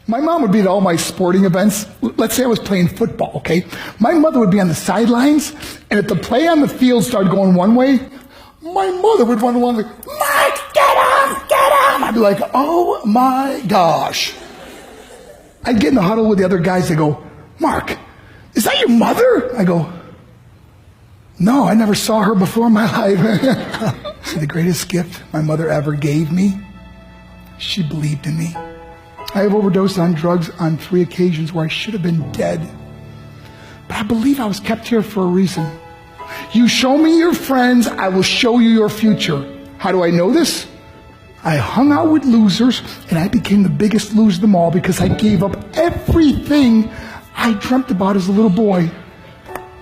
My mom would be at all my sporting events. Let's say I was playing football, okay? My mother would be on the sidelines, and if the play on the field started going one way, my mother would run along like, Mark, get him, get him! I'd be like, oh my gosh. I'd get in the huddle with the other guys. They go, Mark, is that your mother? I go, no, I never saw her before in my life. See, the greatest gift my mother ever gave me, she believed in me. I have overdosed on drugs on 3 occasions where I should have been dead. But I believe I was kept here for a reason. You show me your friends, I will show you your future. How do I know this? I hung out with losers, and I became the biggest loser of them all because I gave up everything I dreamt about as a little boy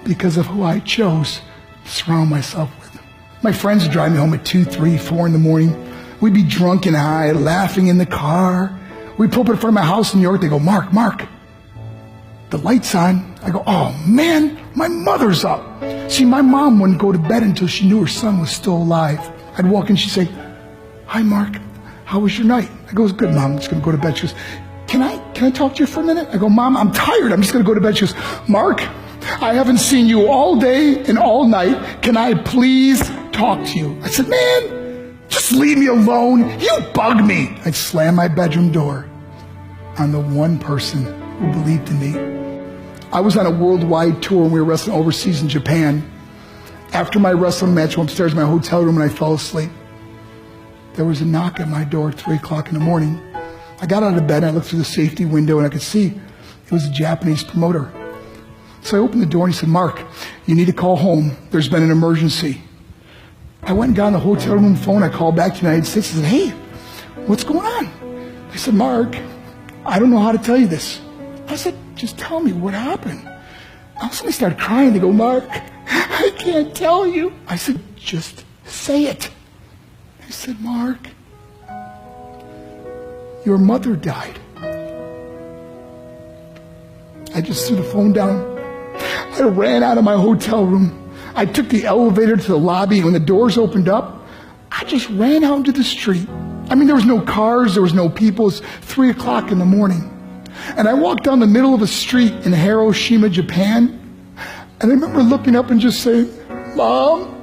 because of who I chose to surround myself with. My friends would drive me home at 2, 3, 4 in the morning. We'd be drunk and high, laughing in the car. We'd pull up in front of my house in New York. They go, Mark, the light's on. I go, oh man, my mother's up. See, my mom wouldn't go to bed until she knew her son was still alive. I'd walk in, she'd say, hi Mark, how was your night? I go, it was good, Mom, I'm just gonna go to bed. She goes, can I talk to you for a minute? I go, Mom, I'm tired, I'm just gonna go to bed. She goes, Mark, I haven't seen you all day and all night. Can I please talk to you? I said, man, just leave me alone. You bug me. I'd slam my bedroom door on the one person who believed in me. I was on a worldwide tour and we were wrestling overseas in Japan. After my wrestling match, I went upstairs to my hotel room and I fell asleep. There was a knock at my door at 3 o'clock in the morning. I got out of bed and I looked through the safety window and I could see it was a Japanese promoter. So I opened the door and he said, Mark, you need to call home. There's been an emergency. I went and got on the hotel room phone. I called back to the United States and said, hey, what's going on? They said, Mark, I don't know how to tell you this. I said, just tell me what happened. All of a sudden they started crying. They go, Mark, I can't tell you. I said, just say it. They said, Mark, your mother died. I just threw the phone down. I ran out of my hotel room. I took the elevator to the lobby, and when the doors opened up, I just ran out into the street. I mean, there was no cars, there was no people. It was 3 o'clock in the morning. And I walked down the middle of a street in Hiroshima, Japan, and I remember looking up and just saying, Mom,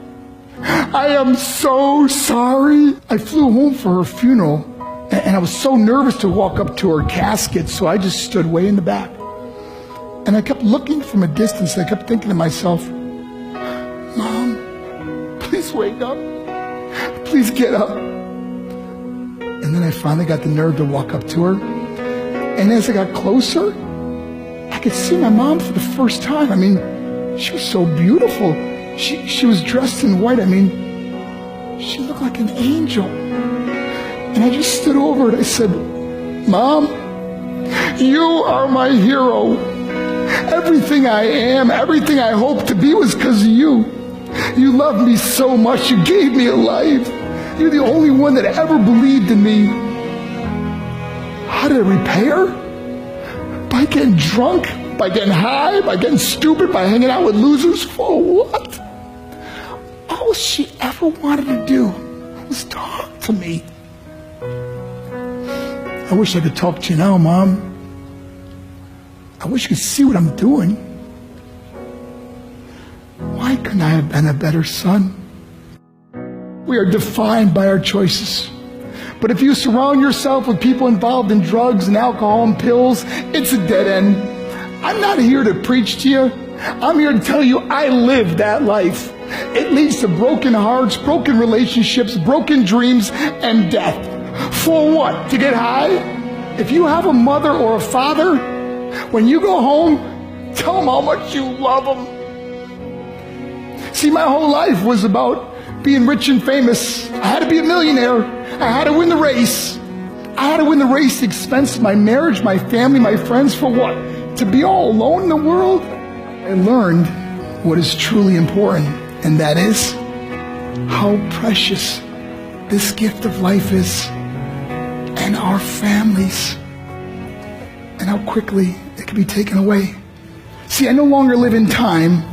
I am so sorry. I flew home for her funeral, and I was so nervous to walk up to her casket, so I just stood way in the back. And I kept looking from a distance, and I kept thinking to myself, Mom, please wake up. Please get up. And then I finally got the nerve to walk up to her. And as I got closer, I could see my mom for the first time. I mean, she was so beautiful. She was dressed in white. I mean, she looked like an angel. And I just stood over her and I said, Mom, you are my hero. Everything I am, everything I hope to be was because of you. You loved me so much. You gave me a life. You're the only one that ever believed in me. How did I repay her? By getting drunk, by getting high, by getting stupid, by hanging out with losers? For what? All she ever wanted to do was talk to me. I wish I could talk to you now, Mom. I wish you could see what I'm doing. Why couldn't I have been a better son? We are defined by our choices. But if you surround yourself with people involved in drugs and alcohol and pills, it's a dead end. I'm not here to preach to you. I'm here to tell you I lived that life. It leads to broken hearts, broken relationships, broken dreams, and death. For what? To get high? If you have a mother or a father, when you go home, tell them how much you love them. See, my whole life was about being rich and famous. I had to be a millionaire. I had to win the race. I had to win the race at the expense of my marriage, my family, my friends. For what? To be all alone in the world? I learned what is truly important, and that is how precious this gift of life is, and our families, and how quickly it can be taken away. See, I no longer live in time.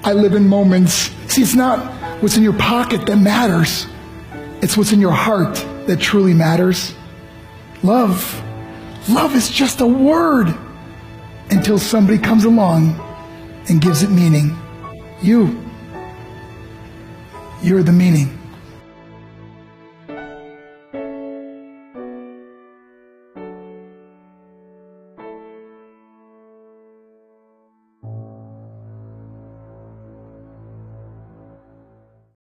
I live in moments. See, it's not what's in your pocket that matters. It's what's in your heart that truly matters. Love Love is just a word until somebody comes along and gives it meaning. You're the meaning.